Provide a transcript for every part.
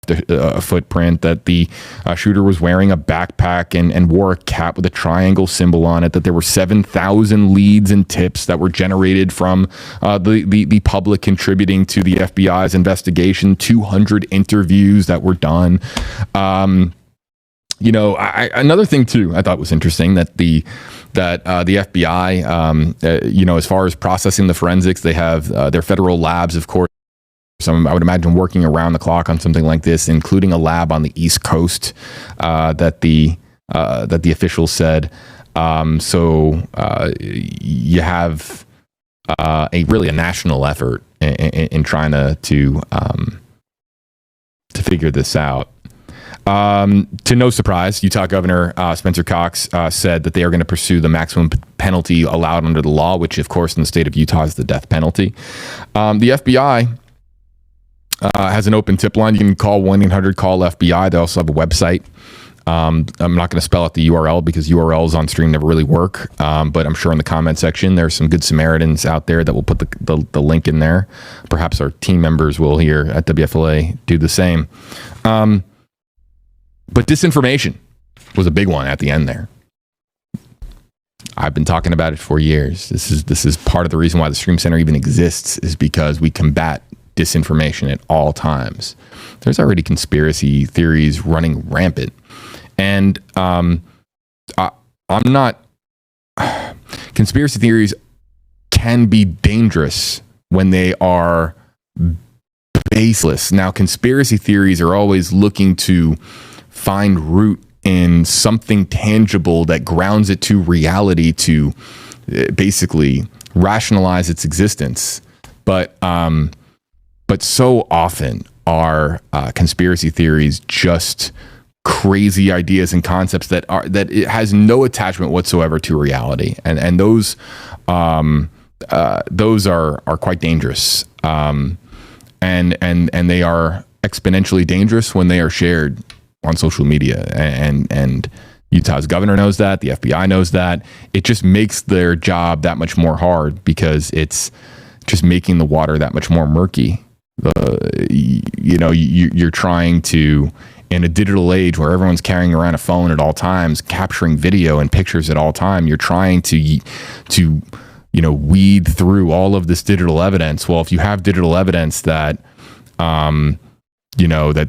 a footprint, that the shooter was wearing a backpack and wore a cap with a triangle symbol on it, that there were 7,000 leads and tips that were generated from the public contributing to the FBI's investigation, 200 interviews that were done. Another thing too I thought was interesting, that the FBI, as far as processing the forensics, they have their federal labs, of course. I would imagine working around the clock on something like this, including a lab on the East Coast that the officials said. You have a national effort in trying to figure this out. To no surprise, Utah Governor Spencer Cox said that they are going to pursue the maximum penalty allowed under the law, which, of course, in the state of Utah is the death penalty. The FBI has an open tip line. You can call 1-800-CALL-FBI. They also have a website. I'm not going to spell out the URL because URLs on stream never really work. But I'm sure in the comment section, there's some good Samaritans out there that will put the link in there. Perhaps our team members will here at WFLA do the same. But disinformation was a big one at the end there. I've been talking about it for years. This is part of the reason why the Stream Center even exists, is because we combat disinformation at all times. There's already conspiracy theories running rampant. And conspiracy theories can be dangerous when they are baseless. Now, conspiracy theories are always looking to find root in something tangible that grounds it to reality, to basically rationalize its existence. But so often are conspiracy theories just crazy ideas and concepts that it has no attachment whatsoever to reality, and those are quite dangerous, and they are exponentially dangerous when they are shared on social media, and Utah's governor knows that, the FBI knows that. It just makes their job that much more hard, because it's just making the water that much more murky. You're trying to, in a digital age where everyone's carrying around a phone at all times, capturing video and pictures at all time, you're trying to weed through all of this digital evidence. Well, if you have digital evidence that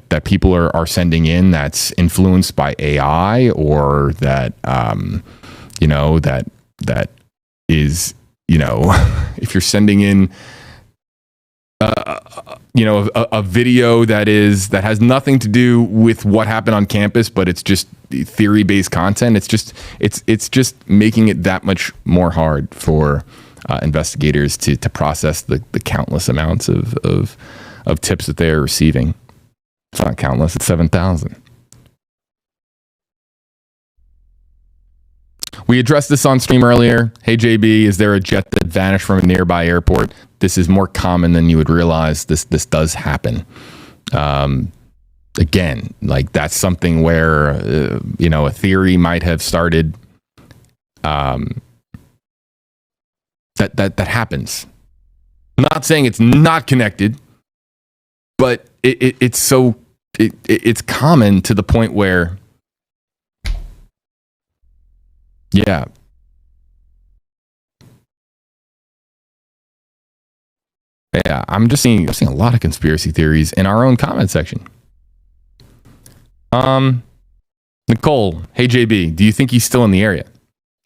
that people are sending in that's influenced by AI, or that that is, if you're sending in a video that has nothing to do with what happened on campus, but it's just theory-based content, it's just making it that much more hard for investigators to process the countless amounts of tips that they are receiving. It's not countless, it's 7,000. We addressed this on stream earlier. Hey, JB, is there a jet that vanished from a nearby airport? This is more common than you would realize. This does happen. Again, like, that's something where, a theory might have started. That happens. I'm not saying it's not connected, but it's common to the point where, yeah. Yeah, I'm seeing a lot of conspiracy theories in our own comment section. Nicole, hey JB, do you think he's still in the area?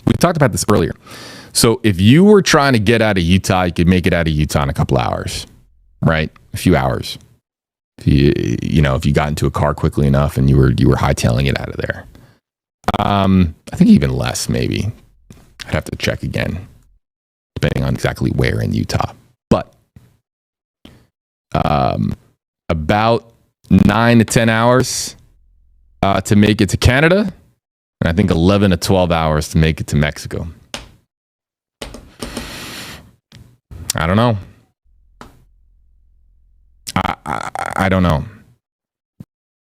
We talked about this earlier. So if you were trying to get out of Utah, you could make it out of Utah in a couple hours, right? A few hours. If you got into a car quickly enough and you were hightailing it out of there. I think even less, maybe. I'd have to check again, depending on exactly where in Utah. But about 9 to 10 hours to make it to Canada, and I think 11 to 12 hours to make it to Mexico. I don't know. I don't know.